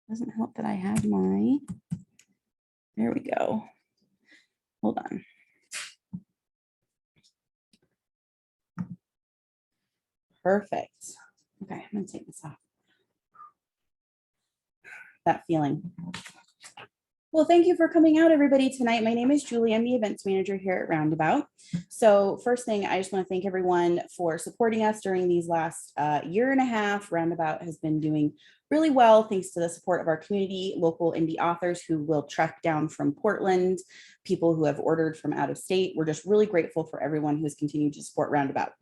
Doesn't help that I have my, there we go. Hold on. Perfect. Okay, I'm gonna take this off. That feeling. Well, thank you for coming out, everybody, tonight. My name is Julie. I'm the events manager here at Roundabout. So first thing, I just want to thank everyone for supporting us during these last year and a half. Roundabout has been doing really well, thanks to the support of our community, local indie authors who will trek down from Portland, people who have ordered from out of state. We're just really grateful for everyone who's continued to support Roundabout.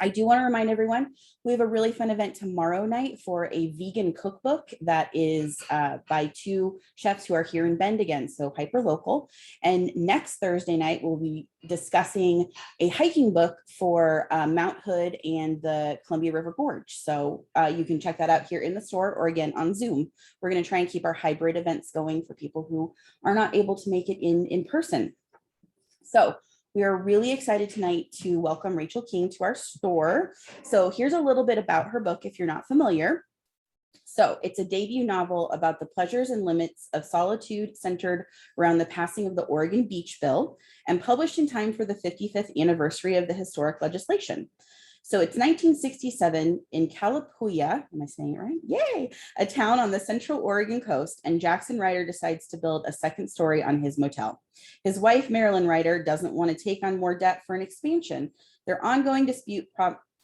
I do want to remind everyone, we have a really fun event tomorrow night for a vegan cookbook that is by two chefs who are here in Bend again, so hyper local. And next Thursday night, we'll be discussing a hiking book for Mount Hood and the Columbia River Gorge. So you can check that out here in the store or again on Zoom. We're going to try and keep our hybrid events going for people who are not able to make it in person. So we are really excited tonight to welcome Rachel King to our store. So here's a little bit about her book if you're not familiar. So it's a debut novel about the pleasures and limits of solitude centered around the passing of the Oregon Beach Bill and published in time for the 55th anniversary of the historic legislation. So it's 1967 in Kalapuya, am I saying it right? Yay! A town on the central Oregon coast, and Jackson Ryder decides to build a second story on his motel. His wife, Marilyn Ryder, doesn't want to take on more debt for an expansion. Their ongoing dispute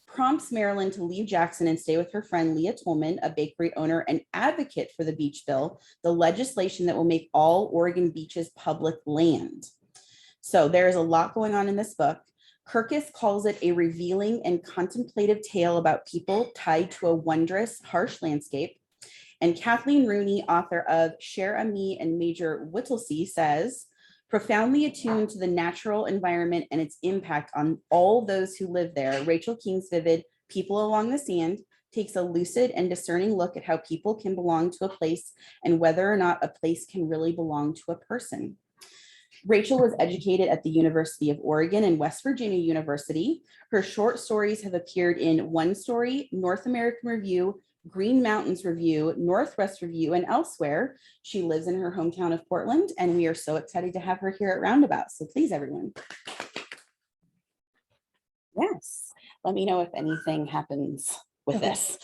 prompts Marilyn to leave Jackson and stay with her friend Leah Tolman, a bakery owner and advocate for the beach bill, the legislation that will make all Oregon beaches public land. So there is a lot going on in this book. Kirkus calls it a revealing and contemplative tale about people tied to a wondrous, harsh landscape. And Kathleen Rooney, author of Cher Ami and Major Whittlesey, says, profoundly attuned to the natural environment and its impact on all those who live there, Rachel King's vivid People Along the Sand takes a lucid and discerning look at how people can belong to a place and whether or not a place can really belong to a person. Rachel was educated at the University of Oregon and West Virginia University. Her short stories have appeared in One Story, North American Review, Green Mountains Review, Northwest Review, and elsewhere. She lives in her hometown of Portland, and we are so excited to have her here at Roundabout. So please, everyone. Yes, let me know if anything happens with this.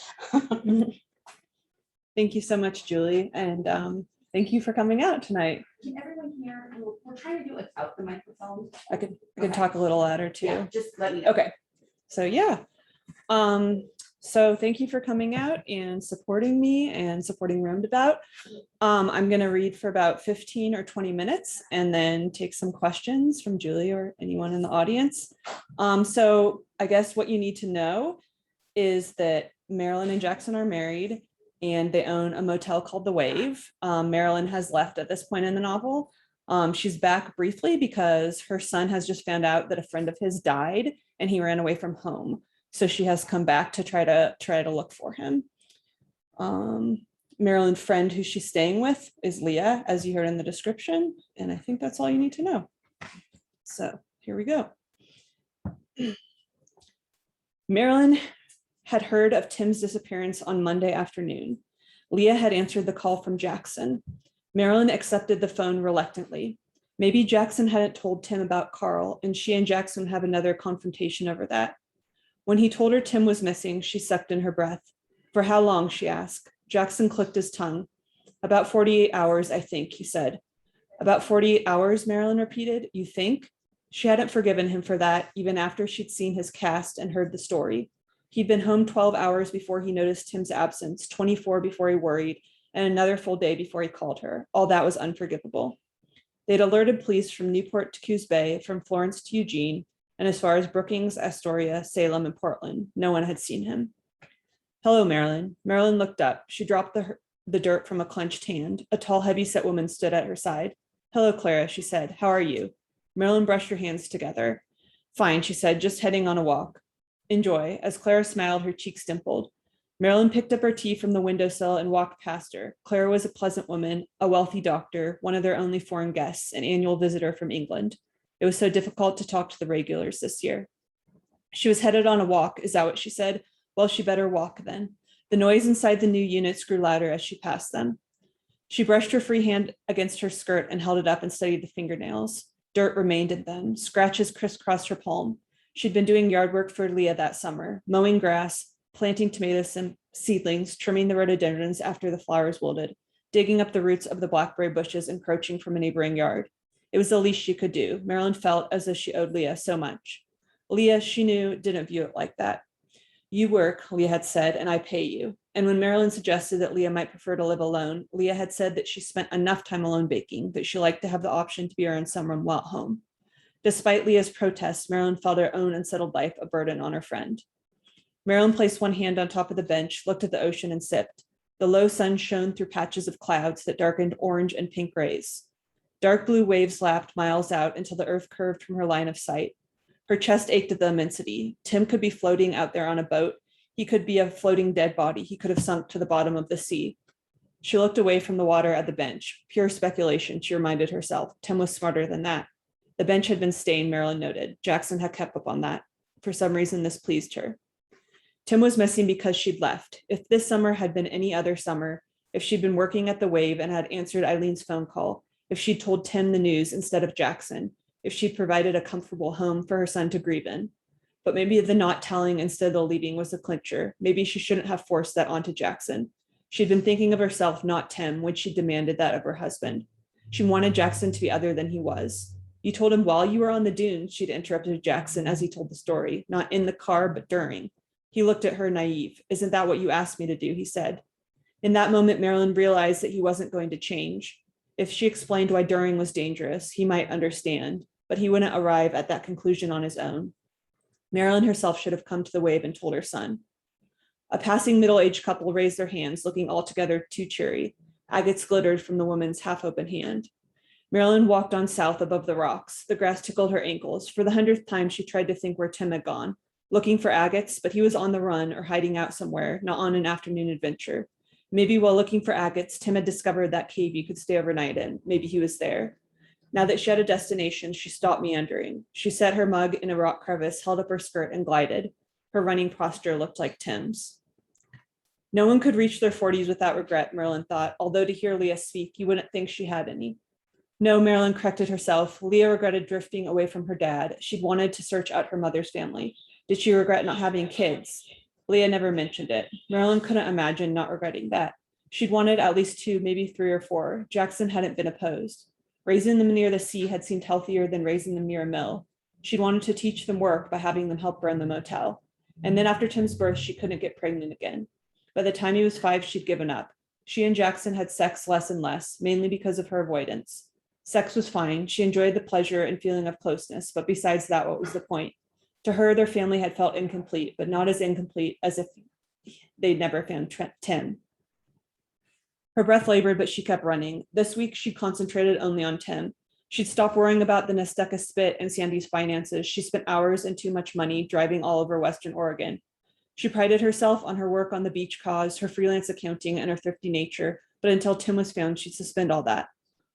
Thank you so much, Julie, and thank you for coming out tonight. Can everyone hear? We're trying to do it without the microphone. I could talk a little louder too. Yeah, just let me know. Okay. So yeah. So thank you for coming out and supporting me and supporting Roundabout. I'm going to read for about 15 or 20 minutes and then take some questions from Julie or anyone in the audience. So I guess what you need to know is that Marilyn and Jackson are married and they own a motel called The Wave. Marilyn has left at this point in the novel. She's back briefly because her son has just found out that a friend of his died and he ran away from home. So she has come back to try to look for him. Marilyn's friend who she's staying with is Leah, as you heard in the description. And I think that's all you need to know. So here we go. Marilyn had heard of Tim's disappearance on Monday afternoon. Leah had answered the call from Jackson. Marilyn accepted the phone reluctantly. Maybe Jackson hadn't told Tim about Carl, and she and Jackson have another confrontation over that. When he told her Tim was missing, she sucked in her breath. For how long, she asked. Jackson clicked his tongue. About 48 hours, I think, he said. About 48 hours, Marilyn repeated. You think? She hadn't forgiven him for that, even after she'd seen his cast and heard the story. He'd been home 12 hours before he noticed Tim's absence, 24 before he worried, and another full day before he called her. All that was unforgivable. They'd alerted police from Newport to Coos Bay, from Florence to Eugene, and as far as Brookings, Astoria, Salem, and Portland, no one had seen him. Hello, Marilyn. Marilyn looked up. She dropped the dirt from a clenched hand. A tall, heavy-set woman stood at her side. Hello, Clara, she said. How are you? Marilyn brushed her hands together. Fine, she said, just heading on a walk. Enjoy. As Clara smiled, her cheeks dimpled. Marilyn picked up her tea from the windowsill and walked past her. Clara was a pleasant woman, a wealthy doctor, one of their only foreign guests, an annual visitor from England. It was so difficult to talk to the regulars this year. She was headed on a walk. Is that what she said? Well, she better walk then. The noise inside the new units grew louder as she passed them. She brushed her free hand against her skirt and held it up and studied the fingernails. Dirt remained in them. Scratches crisscrossed her palm. She'd been doing yard work for Leah that summer, mowing grass, planting tomatoes and seedlings, trimming the rhododendrons after the flowers wilted, digging up the roots of the blackberry bushes encroaching from a neighboring yard. It was the least she could do. Marilyn felt as though she owed Leah so much. Leah, she knew, didn't view it like that. You work, Leah had said, and I pay you. And when Marilyn suggested that Leah might prefer to live alone, Leah had said that she spent enough time alone baking, that she liked to have the option to be around someone while at home. Despite Leah's protests, Marilyn felt her own unsettled life a burden on her friend. Marilyn placed one hand on top of the bench, looked at the ocean, and sipped. The low sun shone through patches of clouds that darkened orange and pink rays. Dark blue waves lapped miles out until the earth curved from her line of sight. Her chest ached at the immensity. Tim could be floating out there on a boat. He could be a floating dead body. He could have sunk to the bottom of the sea. She looked away from the water at the bench. Pure speculation, she reminded herself. Tim was smarter than that. The bench had been stained, Marilyn noted. Jackson had kept up on that. For some reason, this pleased her. Tim was missing because she'd left. If this summer had been any other summer, if she'd been working at the Wave and had answered Eileen's phone call, if she'd told Tim the news instead of Jackson, if she'd provided a comfortable home for her son to grieve in. But maybe the not telling instead of the leaving was the clincher. Maybe she shouldn't have forced that onto Jackson. She'd been thinking of herself, not Tim, when she demanded that of her husband. She wanted Jackson to be other than he was. You told him while you were on the dunes, she'd interrupted Jackson as he told the story, not in the car, but during. He looked at her naive. Isn't that what you asked me to do? He said. In that moment, Marilyn realized that he wasn't going to change. If she explained why during was dangerous, he might understand, but he wouldn't arrive at that conclusion on his own. Marilyn herself should have come to the Wave and told her son. A passing middle-aged couple raised their hands, looking altogether too cheery. Agates glittered from the woman's half-open hand. Marilyn walked on south above the rocks. The grass tickled her ankles. For the 100th time, she tried to think where Tim had gone, looking for agates, but he was on the run or hiding out somewhere, not on an afternoon adventure. Maybe while looking for agates, Tim had discovered that cave you could stay overnight in. Maybe he was there. Now that she had a destination, she stopped meandering. She set her mug in a rock crevice, held up her skirt, and glided. Her running posture looked like Tim's. No one could reach their 40s without regret, Marilyn thought, although to hear Leah speak, you wouldn't think she had any. No, Marilyn corrected herself. Leah regretted drifting away from her dad. She'd wanted to search out her mother's family. Did she regret not having kids? Leah never mentioned it. Marilyn couldn't imagine not regretting that. She'd wanted at least 2, maybe 3 or 4. Jackson hadn't been opposed. Raising them near the sea had seemed healthier than raising them near a mill. She'd wanted to teach them work by having them help run the motel. And then after Tim's birth, she couldn't get pregnant again. By the time he was 5, she'd given up. She and Jackson had sex less and less, mainly because of her avoidance. Sex was fine. She enjoyed the pleasure and feeling of closeness, but besides that, what was the point? To her, their family had felt incomplete, but not as incomplete as if they'd never found Tim. Her breath labored, but she kept running. This week, she concentrated only on Tim. She'd stopped worrying about the Nesteka spit and Sandy's finances. She spent hours and too much money driving all over Western Oregon. She prided herself on her work on the beach cause, her freelance accounting, and her thrifty nature, but until Tim was found, she'd suspend all that.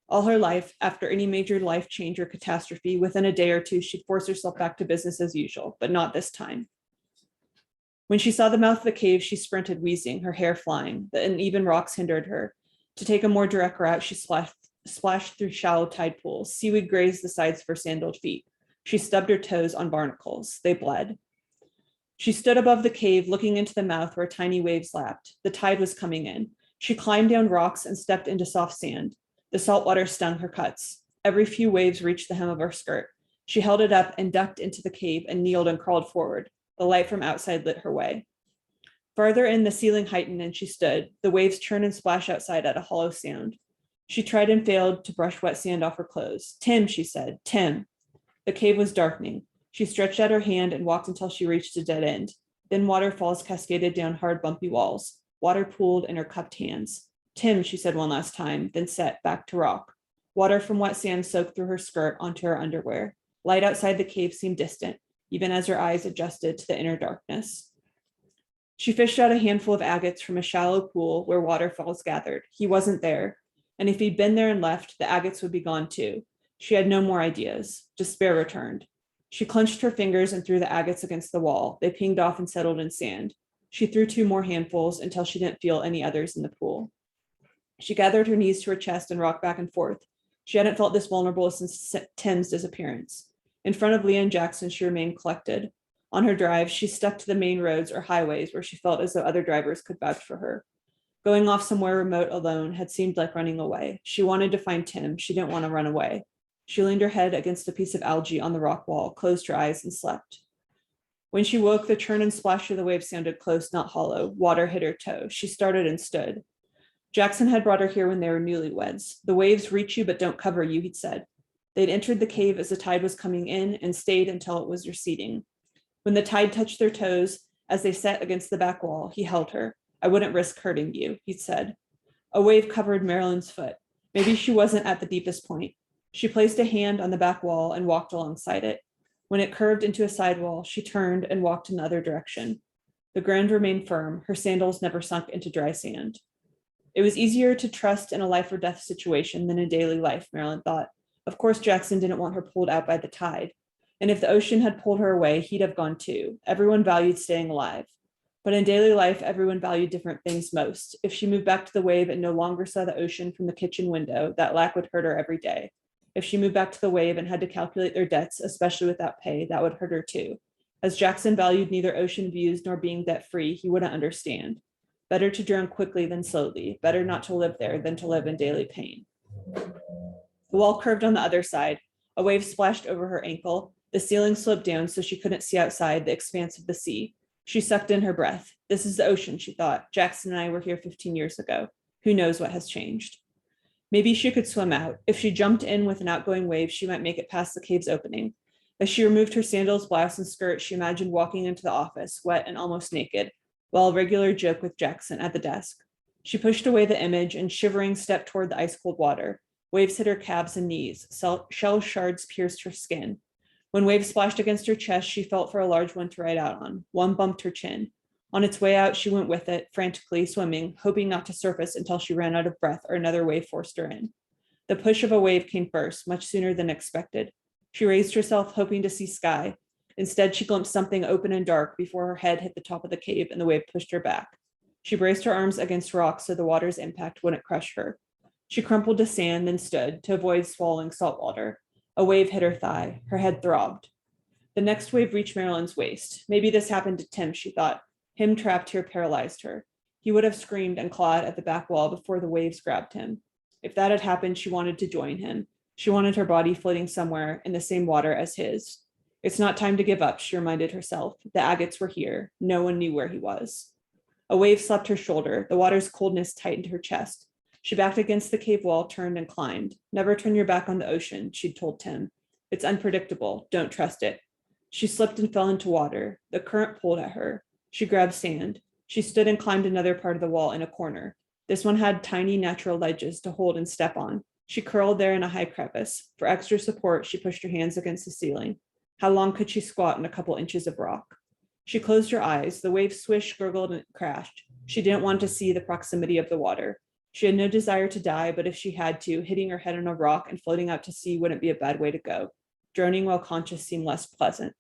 All her life, after any major life change or catastrophe, within a day or two, she'd force herself back to business as usual, but not this time. When she saw the mouth of the cave, she sprinted, wheezing, her hair flying. The uneven rocks hindered her. To take a more direct route, she splashed through shallow tide pools. Seaweed grazed the sides of her sandaled feet. She stubbed her toes on barnacles. They bled. She stood above the cave, looking into the mouth where tiny waves lapped. The tide was coming in. She climbed down rocks and stepped into soft sand. The salt water stung her cuts. Every few waves reached the hem of her skirt. She held it up and ducked into the cave and kneeled and crawled forward. The light from outside lit her way. Farther in, the ceiling heightened and she stood. The waves churn and splash outside at a hollow sound. She tried and failed to brush wet sand off her clothes. Tim, she said, Tim. The cave was darkening. She stretched out her hand and walked until she reached a dead end. Then waterfalls cascaded down hard, bumpy walls. Water pooled in her cupped hands. Tim, she said one last time, then set back to rock. Water from wet sand soaked through her skirt onto her underwear. Light outside the cave seemed distant, even as her eyes adjusted to the inner darkness. She fished out a handful of agates from a shallow pool where waterfalls gathered. He wasn't there, and if he'd been there and left, the agates would be gone too. She had no more ideas. Despair returned. She clenched her fingers and threw the agates against the wall. They pinged off and settled in sand. She threw 2 more handfuls until she didn't feel any others in the pool. She gathered her knees to her chest and rocked back and forth. She hadn't felt this vulnerable since Tim's disappearance. In front of Leah and Jackson, she remained collected. On her drive, she stuck to the main roads or highways where she felt as though other drivers could vouch for her. Going off somewhere remote alone had seemed like running away. She wanted to find Tim. She didn't want to run away. She leaned her head against a piece of algae on the rock wall, closed her eyes, and slept. When she woke, the churn and splash of the waves sounded close, not hollow. Water hit her toe. She started and stood. Jackson had brought her here when they were newlyweds. The waves reach you but don't cover you, he'd said. They'd entered the cave as the tide was coming in and stayed until it was receding. When the tide touched their toes as they sat against the back wall, he held her. I wouldn't risk hurting you, he'd said. A wave covered Marilyn's foot. Maybe she wasn't at the deepest point. She placed a hand on the back wall and walked alongside it. When it curved into a sidewall, she turned and walked in the other direction. The ground remained firm. Her sandals never sunk into dry sand. It was easier to trust in a life or death situation than in daily life, Marilyn thought. Of course, Jackson didn't want her pulled out by the tide. And if the ocean had pulled her away, he'd have gone too. Everyone valued staying alive. But in daily life, everyone valued different things most. If she moved back to the wave and no longer saw the ocean from the kitchen window, that lack would hurt her every day. If she moved back to the wave and had to calculate their debts, especially without pay, that would hurt her too. As Jackson valued neither ocean views nor being debt-free, he wouldn't understand. Better to drown quickly than slowly. Better not to live there than to live in daily pain. The wall curved on the other side. A wave splashed over her ankle. The ceiling sloped down so she couldn't see outside the expanse of the sea. She sucked in her breath. This is the ocean, she thought. Jackson and I were here 15 years ago. Who knows what has changed? Maybe she could swim out. If she jumped in with an outgoing wave, she might make it past the cave's opening. As she removed her sandals, blouse, and skirt, she imagined walking into the office, wet and almost naked, while a regular joke with Jackson at the desk. She pushed away the image and, shivering, stepped toward the ice-cold water. Waves hit her calves and knees. Shell shards pierced her skin. When waves splashed against her chest, she felt for a large one to ride out on. One bumped her chin. On its way out, she went with it, frantically swimming, hoping not to surface until she ran out of breath or another wave forced her in. The push of a wave came first, much sooner than expected. She raised herself, hoping to see sky. Instead, she glimpsed something open and dark before her head hit the top of the cave and the wave pushed her back. She braced her arms against rocks so the water's impact wouldn't crush her. She crumpled to sand, then stood to avoid swallowing salt water. A wave hit her thigh. Her head throbbed. The next wave reached Marilyn's waist. Maybe this happened to Tim, she thought. Him trapped here paralyzed her. He would have screamed and clawed at the back wall before the waves grabbed him. If that had happened, she wanted to join him. She wanted her body floating somewhere in the same water as his. It's not time to give up, she reminded herself. The agates were here. No one knew where he was. A wave slapped her shoulder. The water's coldness tightened her chest. She backed against the cave wall, turned and climbed. Never turn your back on the ocean, she'd told Tim. It's unpredictable. Don't trust it. She slipped and fell into water. The current pulled at her. She grabbed sand. She stood and climbed another part of the wall in a corner. This one had tiny natural ledges to hold and step on. She curled there in a high crevice. For extra support, she pushed her hands against the ceiling. How long could she squat in a couple inches of rock? She closed her eyes. The wave swished, gurgled, and crashed. She didn't want to see the proximity of the water. She had no desire to die, but if she had to, hitting her head on a rock and floating out to sea wouldn't be a bad way to go. Droning while conscious seemed less pleasant.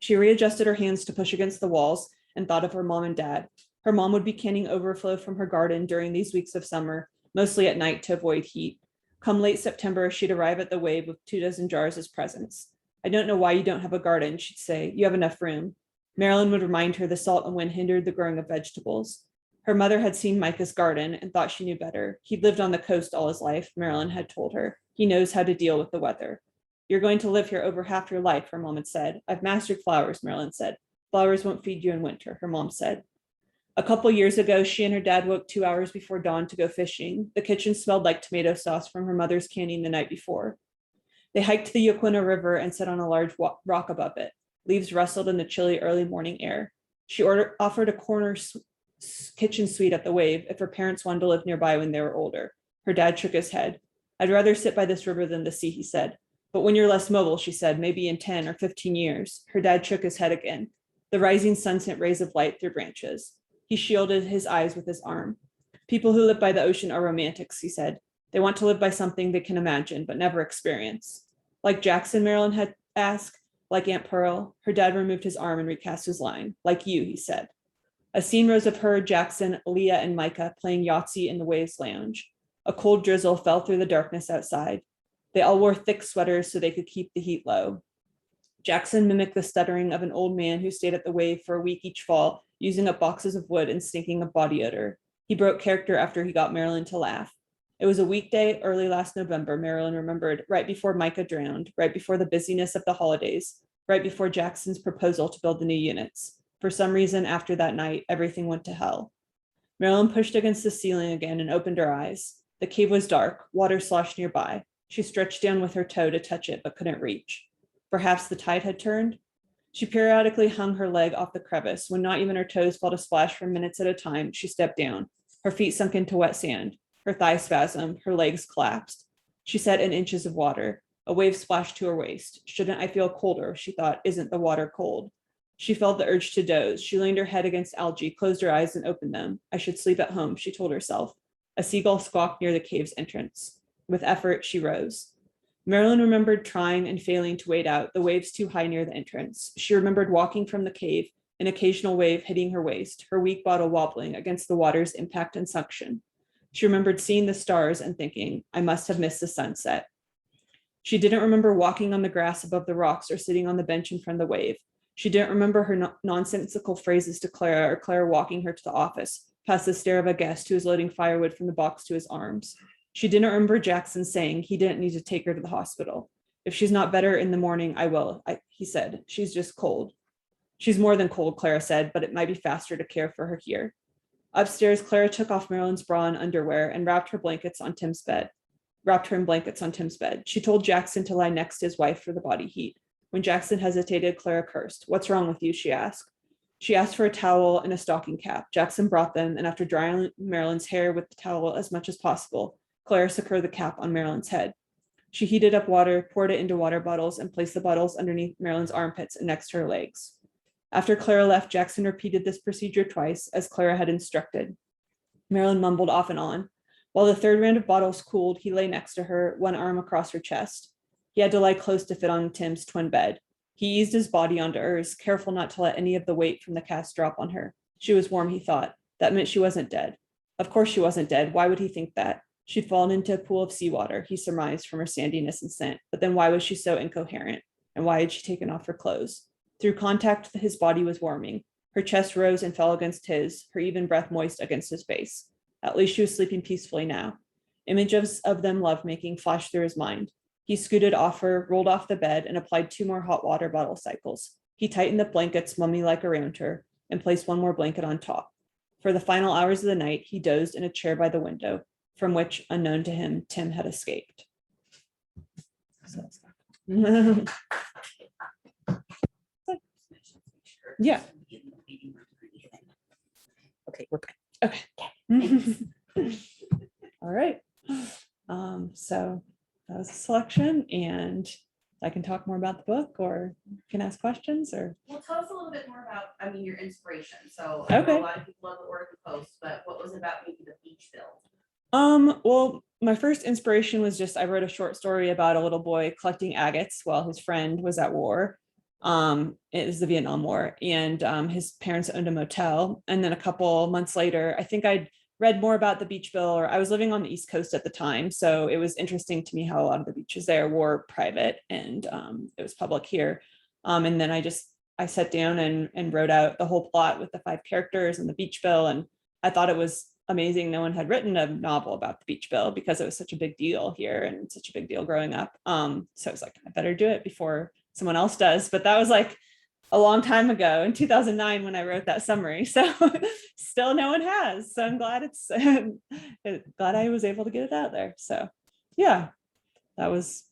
She readjusted her hands to push against the walls and thought of her mom and dad. Her mom would be canning overflow from her garden during these weeks of summer, mostly at night to avoid heat. Come late September, she'd arrive at the wave with 24 jars as presents. I don't know why you don't have a garden, she'd say. You have enough room. Marilyn would remind her the salt and wind hindered the growing of vegetables. Her mother had seen Micah's garden and thought she knew better. He'd lived on the coast all his life, Marilyn had told her. He knows how to deal with the weather. You're going to live here over half your life, her mom had said. I've mastered flowers, Marilyn said. Flowers won't feed you in winter, her mom said. A couple years ago, she and her dad woke 2 hours before dawn to go fishing. The kitchen smelled like tomato sauce from her mother's canning the night before. They hiked to the Yaquina River and sat on a large rock above it. Leaves rustled in the chilly early morning air. She offered a corner kitchen suite at the wave if her parents wanted to live nearby when they were older. Her dad shook his head. I'd rather sit by this river than the sea, he said. But when you're less mobile, she said, maybe in 10 or 15 years. Her dad shook his head again. The rising sun sent rays of light through branches. He shielded his eyes with his arm. People who live by the ocean are romantics, he said. They want to live by something they can imagine, but never experience. Like Jackson, Marilyn had asked. Like Aunt Pearl. Her dad removed his arm and recast his line. Like you, he said. A scene rose of her, Jackson, Leah, and Micah playing Yahtzee in the Waves Lounge. A cold drizzle fell through the darkness outside. They all wore thick sweaters so they could keep the heat low. Jackson mimicked the stuttering of an old man who stayed at the Wave for a week each fall, using up boxes of wood and stinking of body odor. He broke character after he got Marilyn to laugh. It was a weekday, early last November, Marilyn remembered, right before Micah drowned, right before the busyness of the holidays, right before Jackson's proposal to build the new units. For some reason, after that night, everything went to hell. Marilyn pushed against the ceiling again and opened her eyes. The cave was dark, water sloshed nearby. She stretched down with her toe to touch it, but couldn't reach. Perhaps the tide had turned? She periodically hung her leg off the crevice. When not even her toes felt a splash for minutes at a time, she stepped down. Her feet sunk into wet sand. Her thighs spasmed. Her legs collapsed. She sat in inches of water. A wave splashed to her waist. Shouldn't I feel colder? She thought, isn't the water cold? She felt the urge to doze. She leaned her head against algae, closed her eyes, and opened them. I should sleep at home, she told herself. A seagull squawked near the cave's entrance. With effort, she rose. Marilyn remembered trying and failing to wade out, the waves too high near the entrance. She remembered walking from the cave, an occasional wave hitting her waist, her weak bottle wobbling against the water's impact and suction. She remembered seeing the stars and thinking, I must have missed the sunset. She didn't remember walking on the grass above the rocks or sitting on the bench in front of the wave. She didn't remember her nonsensical phrases to Clara or Clara walking her to the office, past the stare of a guest who was loading firewood from the box to his arms. She didn't remember Jackson saying he didn't need to take her to the hospital. If she's not better in the morning, I will, he said. She's just cold. She's more than cold, Clara said, but it might be faster to care for her here. Upstairs, Clara took off Marilyn's bra and underwear and wrapped her in blankets on Tim's bed. She told Jackson to lie next to his wife for the body heat. When Jackson hesitated, Clara cursed. What's wrong with you? She asked. She asked for a towel and a stocking cap. Jackson brought them, and after drying Marilyn's hair with the towel as much as possible, Clara secured the cap on Marilyn's head. She heated up water, poured it into water bottles, and placed the bottles underneath Marilyn's armpits and next to her legs. After Clara left, Jackson repeated this procedure twice, as Clara had instructed. Marilyn mumbled off and on. While the third round of bottles cooled, he lay next to her, one arm across her chest. He had to lie close to fit on Tim's twin bed. He eased his body onto hers, careful not to let any of the weight from the cast drop on her. She was warm, he thought. That meant she wasn't dead. Of course she wasn't dead. Why would he think that? She'd fallen into a pool of seawater, he surmised from her sandiness and scent. But then why was she so incoherent? And why had she taken off her clothes? Through contact, his body was warming. Her chest rose and fell against his, her even breath moist against his face. At least she was sleeping peacefully now. Images of them lovemaking flashed through his mind. He scooted off her, rolled off the bed, and applied 2 more hot water bottle cycles. He tightened the blankets mummy-like around her and placed 1 more blanket on top. For the final hours of the night, he dozed in a chair by the window, from which, unknown to him, Tim had escaped. Yeah. Okay, we're good. Okay. All right. So that was a selection, and I can talk more about the book, or can ask questions, or. Well, tell us a little bit more about, your inspiration. So I know a lot of people love the Oregon Post, but what was about maybe the beach build? Well, my first inspiration was just I wrote a short story about a little boy collecting agates while his friend was at war. It was the Vietnam War, and his parents owned a motel. And then a couple months later, I think I'd read more about the beach bill, or I was living on the East Coast at the time. So it was interesting to me how a lot of the beaches there were private, and it was public here. And then I sat down and wrote out the whole plot with the 5 characters and the beach bill. And I thought it was amazing no one had written a novel about the beach bill, because it was such a big deal here and such a big deal growing up. So I was like, I better do it before someone else does. But that was like a long time ago in 2009 when I wrote that summary. So still no one has. So I'm glad glad I was able to get it out there. So yeah, that was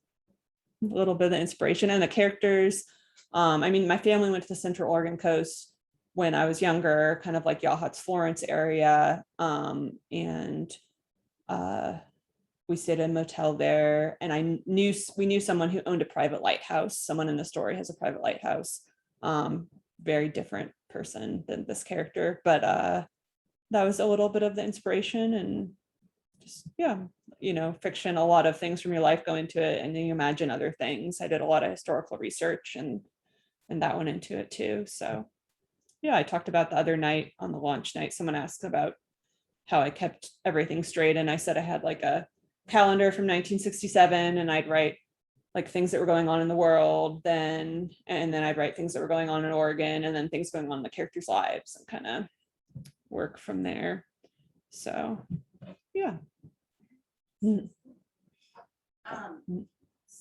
a little bit of the inspiration. And the characters, my family went to the Central Oregon coast when I was younger, kind of like Yachats, Florence area. We stayed in a motel there, and we knew someone who owned a private lighthouse. Someone in the story has a private lighthouse. Very different person than this character, but that was a little bit of the inspiration. And just, fiction, a lot of things from your life go into it, and then you imagine other things. I did a lot of historical research, and that went into it too. So I talked about the other night on the launch night, someone asked about how I kept everything straight. And I said I had like a calendar from 1967 and I'd write like things that were going on in the world then, and then I'd write things that were going on in Oregon and then things going on in the characters' lives and kind of work from there. So, yeah.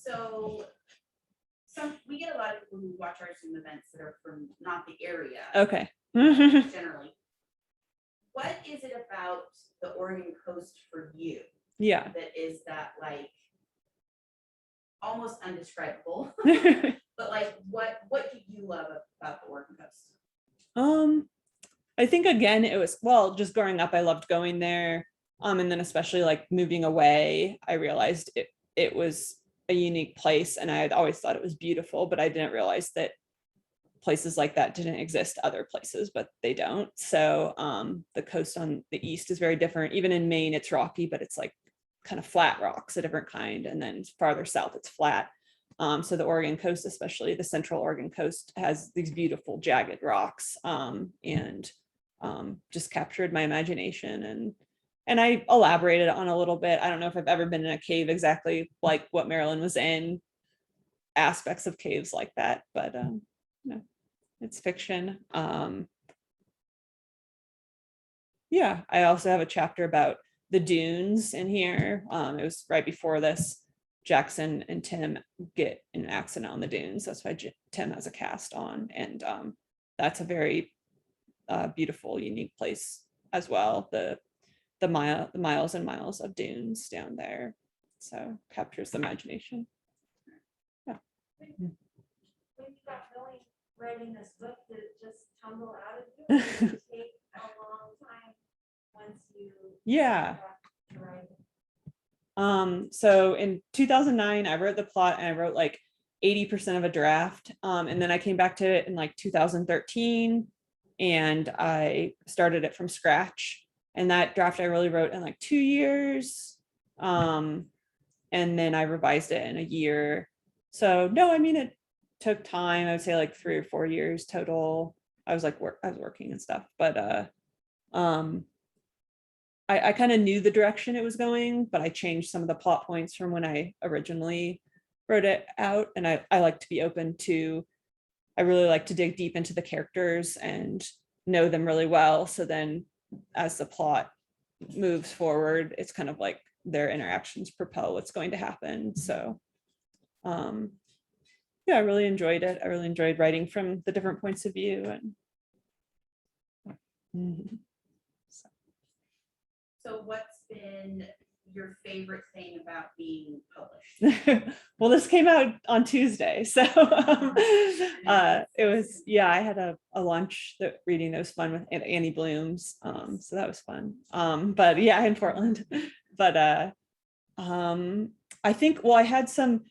So we get a lot of people who watch our Zoom events that are from not the area. Okay. Generally. What is it about the Oregon coast for you? Yeah. That is that like almost undescribable. But like what do you love about the Oregon coast? I think again it was, well, just growing up I loved going there. And then especially like moving away, I realized it was a unique place and I had always thought it was beautiful, but I didn't realize that places like that didn't exist other places, but they don't. So the coast on the east is very different. Even in Maine, it's rocky, but it's like kind of flat rocks, a different kind. And then farther south, it's flat. So the Oregon coast, especially the central Oregon coast, has these beautiful jagged rocks and just captured my imagination. And I elaborated on a little bit. I don't know if I've ever been in a cave exactly like what Marilyn was in, aspects of caves like that, but no, it's fiction. Yeah, I also have a chapter about the dunes in here. It was right before this. Jackson and Tim get in an accident on the dunes. That's why Tim has a cast on, and that's a very beautiful, unique place as well. The miles and miles of dunes down there, so captures the imagination. Yeah. When you got going writing this book, did it just tumble out of you? Or did it take a long time once you Yeah. to write it? So in 2009, I wrote the plot and I wrote like 80% of a draft. And then I came back to it in like 2013 and I started it from scratch. And that draft I really wrote in like 2 years. And then I revised it in a year. So no, I mean, it took time. I would say like 3 or 4 years total. I was working and stuff, but I kind of knew the direction it was going, but I changed some of the plot points from when I originally wrote it out. And I like to be open to, I really like to dig deep into the characters and know them really well. So then as the plot moves forward, it's kind of like their interactions propel what's going to happen. So yeah, I really enjoyed it. I really enjoyed writing from the different points of view. And So what's been your favorite thing about being published? well, this came out on Tuesday, so it was, yeah, I had a lunch reading that was fun with Annie Bloom's, so that was fun. But yeah, in Portland. But I think, well, I had some,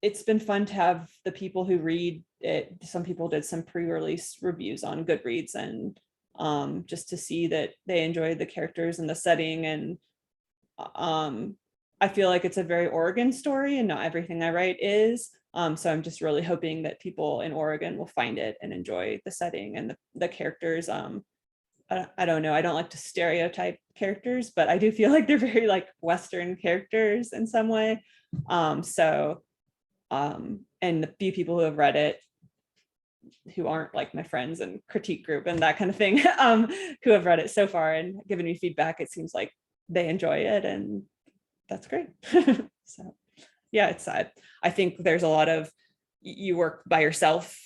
it's been fun to have the people who read it. Some people did some pre-release reviews on Goodreads and just to see that they enjoyed the characters and the setting. And I feel like it's a very Oregon story and not everything I write is. So I'm just really hoping that people in Oregon will find it and enjoy the setting and the characters. I don't know, I don't like to stereotype characters, but I do feel like they're very like Western characters in some way. And the few people who have read it who aren't like my friends and critique group and that kind of thing, who have read it so far and given me feedback, it seems like they enjoy it, and that's great. So yeah, it's sad. I think there's a lot of, you work by yourself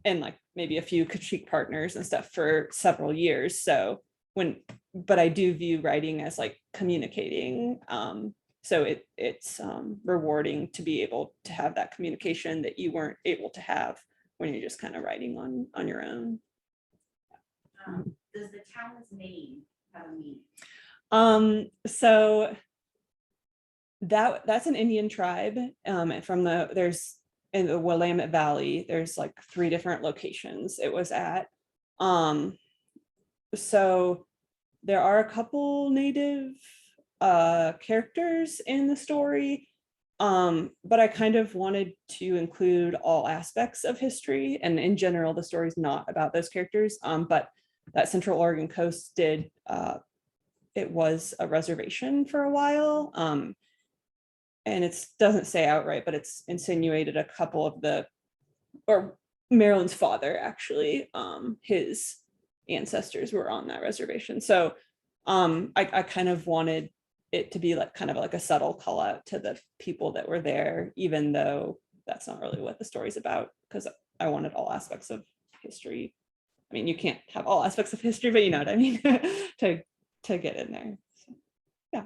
and like maybe a few critique partners and stuff for several years. So but I do view writing as like communicating. So it's rewarding to be able to have that communication that you weren't able to have when you're just kind of writing on your own. Does the town's name have a meaning? So that's an Indian tribe. There's in the Willamette Valley, there's like 3 different locations it was at. So there are a couple native characters in the story. but I kind of wanted to include all aspects of history, and in general, the story's not about those characters. But that Central Oregon coast did, it was a reservation for a while. And it doesn't say outright, but it's insinuated a couple of or Marilyn's father, actually, his ancestors were on that reservation. So I kind of wanted it to be like kind of like a subtle call out to the people that were there, even though that's not really what the story's about, because I wanted all aspects of history. I mean, you can't have all aspects of history, but you know what I mean, to get in there. So, yeah.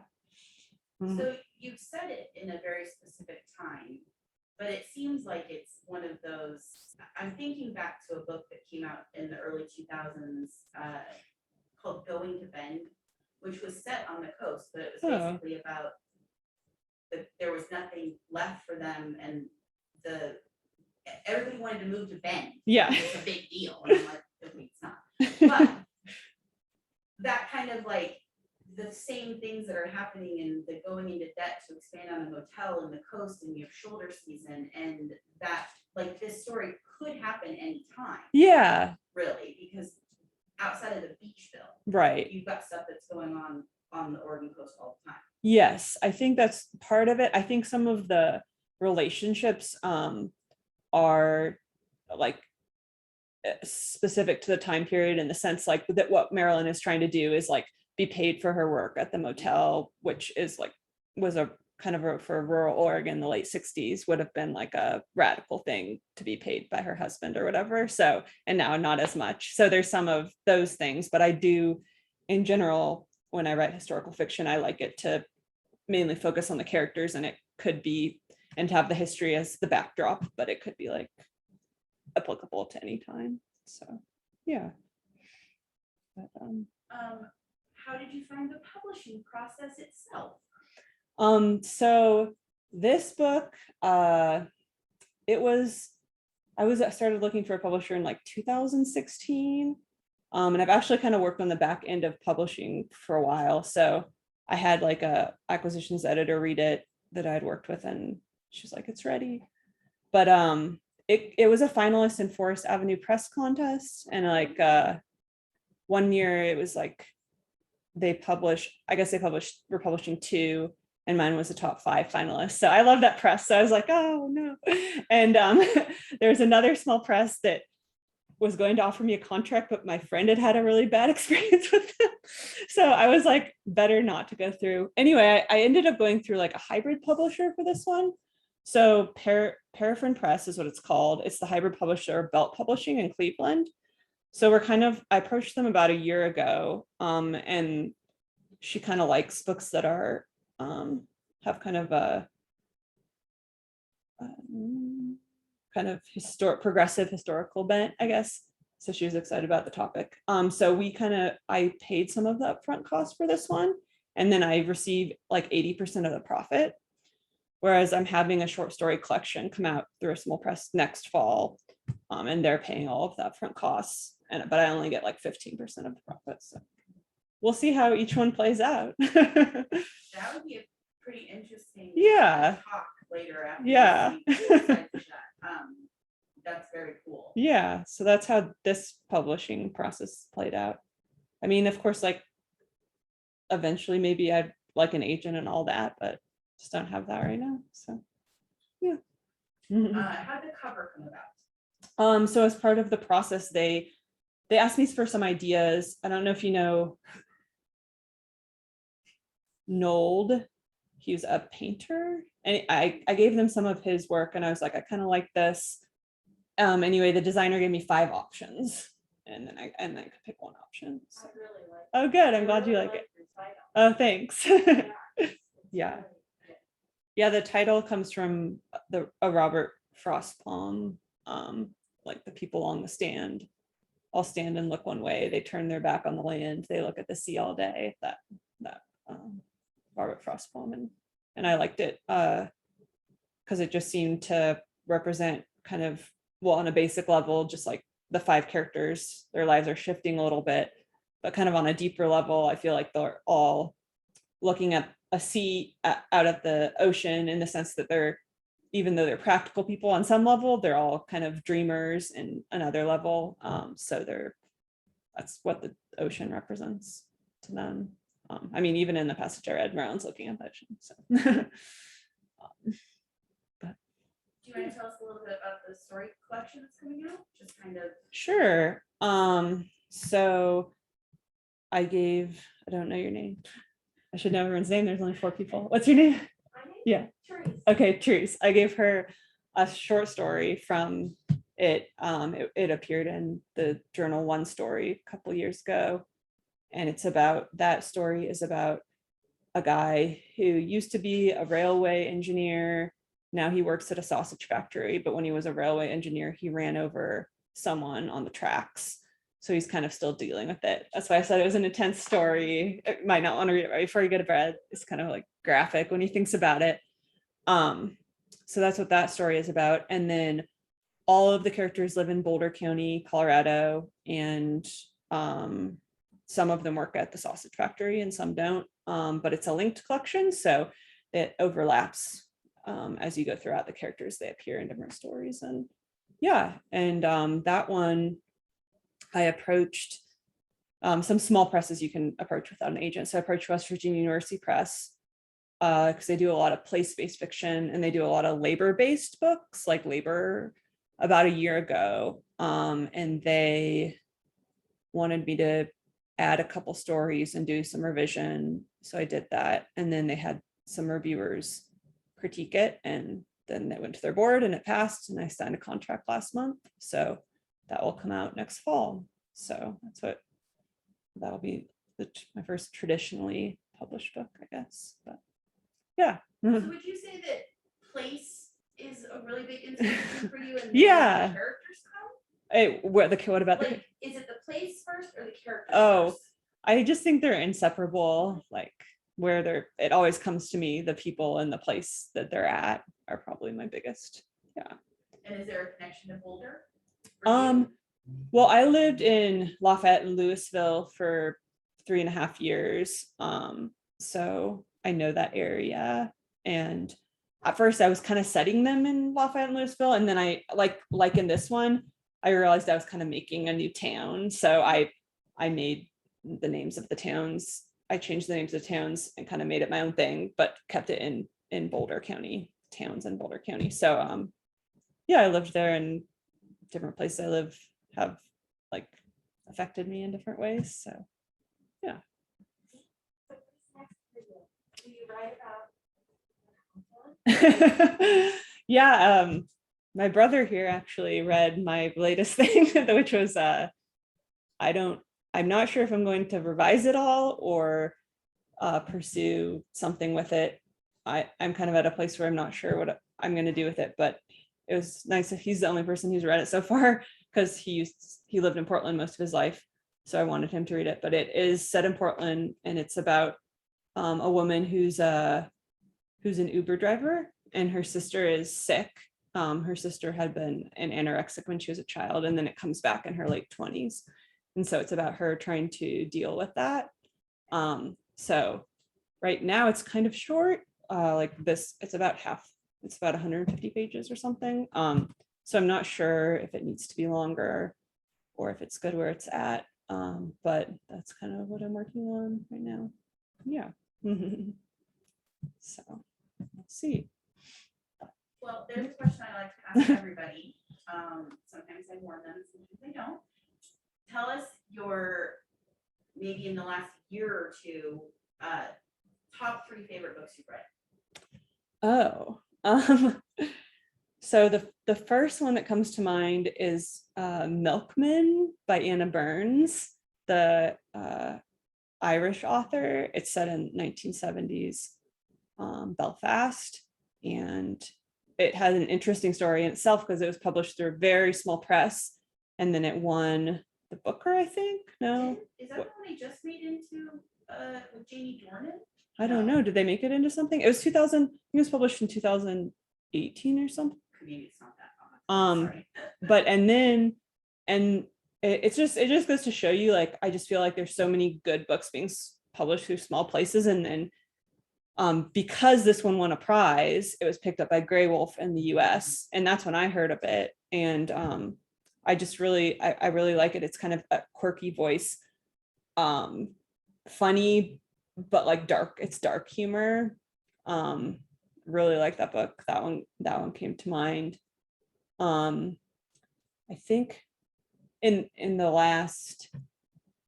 So you've said it in a very specific time, but it seems like it's one of those, I'm thinking back to a book that came out in the early 2000s called Going to Bend, which was set on the coast, but it was basically about there was nothing left for them, and everybody wanted to move to Bend. Yeah. It's a big deal. And I'm like, okay, it's not. But that kind of like the same things that are happening in the going into debt to expand on a motel in the coast, and you have shoulder season, and that like this story could happen anytime. Yeah. Really, because outside of the beach bill, right, you've got stuff that's going on the Oregon coast all the time. Yes, I think that's part of it. I think some of the relationships are like specific to the time period, in the sense like that what Marilyn is trying to do is like be paid for her work at the motel, which is like was a kind of for rural Oregon, the late 60s would have been like a radical thing to be paid by her husband or whatever. So, and now not as much. So there's some of those things, but I do, in general, when I write historical fiction, I like it to mainly focus on the characters, and it could be, and to have the history as the backdrop, but it could be like applicable to any time. So, yeah. But, how did you find the publishing process itself? So this book, I started looking for a publisher in like 2016. And I've actually kind of worked on the back end of publishing for a while. So I had like a acquisitions editor read it that I'd worked with, and she's like, it's ready. But it was a finalist in Forest Avenue Press Contest, and like one year it was like we're publishing 2, and mine was a top 5 finalist. So I love that press. So I was like, oh no. And there was another small press that was going to offer me a contract, but my friend had a really bad experience with them. So I was like, better not to go through. Anyway, I ended up going through like a hybrid publisher for this one. So Paraffin Press is what it's called. It's the hybrid publisher of Belt Publishing in Cleveland. So I approached them about a year ago, and she kind of likes books that are have kind of a kind of progressive historical bent, I guess. So she was excited about the topic. So I paid some of the upfront cost for this one, and then I received like 80% of the profit. Whereas I'm having a short story collection come out through a small press next fall, and they're paying all of the upfront costs, but I only get like 15% of the profit. So we'll see how each one plays out. That would be a pretty interesting talk later after. Yeah. That's very cool. Yeah. So that's how this publishing process played out. I mean, of course, like eventually maybe I'd like an agent and all that, but just don't have that right now. So yeah. How did the cover come about? So as part of the process, they asked me for some ideas. I don't know if you know Nold. He's a painter, and I gave them some of his work, and I was like, I kind of like this. Anyway, the designer gave me 5 options, and then I could pick one option. So. I really like Oh, good. I'm glad you like it. Oh, thanks. Yeah. Yeah, the title comes from a Robert Frost poem, like the people on the stand all stand and look one way. They turn their back on the land. They look at the sea all day. That Robert Frost poem, and I liked it because it just seemed to represent kind of, well, on a basic level, just like the 5 characters, their lives are shifting a little bit, but kind of on a deeper level, I feel like they're all looking at a sea out at the ocean, in the sense that even though they're practical people on some level, they're all kind of dreamers in another level. So that's what the ocean represents to them. I mean, even in the passage I read, Marilyn's looking at the ocean. So. Do you want to tell us a little bit about the story collection that's coming out? Just kind of. Sure. So I don't know your name. I should know everyone's name. There's only 4 people. What's your name? My name? Yeah. Therese. Okay, Therese. I gave her a short story from it. It appeared in the journal One Story a couple years ago. And that story is about a guy who used to be a railway engineer. Now he works at a sausage factory, but when he was a railway engineer, he ran over someone on the tracks. So he's kind of still dealing with it. That's why I said it was an intense story. It might not want to read it right before you go to bed. It's kind of like graphic when he thinks about it. So that's what that story is about. And then all of the characters live in Boulder County, Colorado, and some of them work at the sausage factory and some don't. But it's a linked collection, so it overlaps as you go throughout the characters. They appear in different stories, and yeah. And that one I approached some small presses you can approach without an agent. So I approached West Virginia University Press because they do a lot of place-based fiction, and they do a lot of labor-based books, like Labor, about a year ago. And they wanted me to add a couple stories and do some revision. So I did that. And then they had some reviewers critique it, and then it went to their board and it passed, and I signed a contract last month. So that will come out next fall. So that'll be my first traditionally published book, I guess. But yeah. So would you say that place is a really big inspiration for you, and Yeah. the characters come? Hey, what about the? Like, is it the place first or the characters? Oh, first? I just think they're inseparable. Like it always comes to me, the people and the place that they're at are probably my biggest. Yeah. And is there a connection to Boulder? for you? Well, I lived in Lafayette and Louisville for 3.5 years. So I know that area. And at first I was kind of setting them in Lafayette and Louisville. And then I like in this one, I realized I was kind of making a new town. So I made the names of the towns. I changed the names of towns and kind of made it my own thing, but kept it in Boulder County, towns in Boulder County. So yeah, I lived there, and different places I live have like affected me in different ways. So yeah. So what's next for you? Do you write about? Yeah, my brother here actually read my latest thing, which was I'm not sure if I'm going to revise it all or pursue something with it. I'm kind of at a place where I'm not sure what I'm going to do with it, but it was nice if he's the only person who's read it so far, because he lived in Portland most of his life. So I wanted him to read it, but it is set in Portland, and it's about a woman who's an Uber driver, and her sister is sick. Her sister had been an anorexic when she was a child, and then it comes back in her late 20s. And so it's about her trying to deal with that. So right now it's kind of short, like this, it's about 150 pages or something. So I'm not sure if it needs to be longer or if it's good where it's at. But that's kind of what I'm working on right now. Yeah. So let's see. Well, there's a question I like to ask everybody. Sometimes I warn them, sometimes I don't. Tell us your, maybe in the last year or two, top 3 favorite books you've read. Oh, so the first one that comes to mind is Milkman by Anna Burns, the Irish author. It's set in 1970s Belfast, and it had an interesting story in itself because it was published through a very small press, and then it won the Booker, I think. No, Is that the one they just made into with Jamie Dornan? I don't know. Did they make it into something? It was 2000. It was published in 2018 or something. Maybe it's not that long. Sorry. But it just goes to show you, like, I just feel like there's so many good books being published through small places, and then because this one won a prize, it was picked up by Grey Wolf in the US. And that's when I heard of it. And I just really, I really like it. It's kind of a quirky voice, funny, but like dark, it's dark humor. Really like that book. That one came to mind. I think in the last,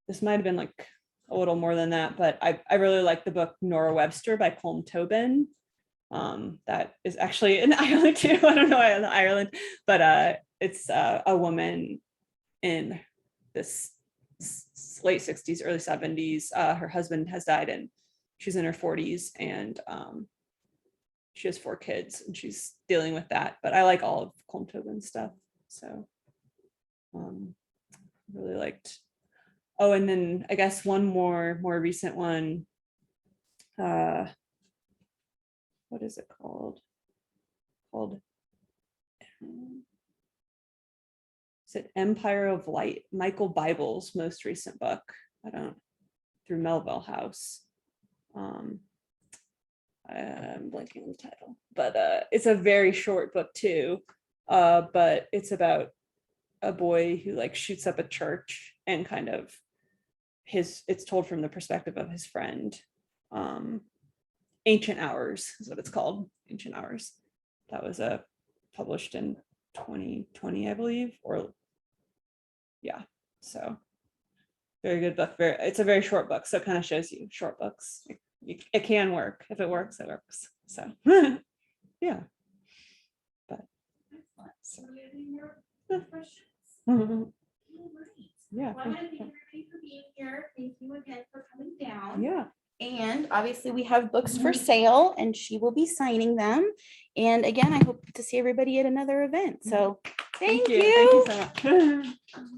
this might have been like a little more than that, but I really like the book Nora Webster by Colm Tobin. That is actually in Ireland too. I don't know why in Ireland, but it's a woman in this late 60s, early 70s. Her husband has died and she's in her 40s, and she has 4 kids and she's dealing with that. But I like all of Colm Tobin's stuff. So really liked. Oh, and then I guess one more recent one. What is it called? Is it Empire of Light? Michael Bible's most recent book. Through Melville House. I'm blanking on the title, but it's a very short book too. But it's about a boy who like shoots up a church, and kind of it's told from the perspective of his friend. Ancient Hours is what it's called. Ancient Hours. That was published in 2020, I believe, or yeah. So very good book. It's a very short book, so it kind of shows you short books. It can work. If it works, it works. So yeah. But so. Yeah. Well, I want to thank everybody for being here. Thank you again for coming down. Yeah. And obviously we have books for sale and she will be signing them. And again, I hope to see everybody at another event. So thank you. Thank you so much.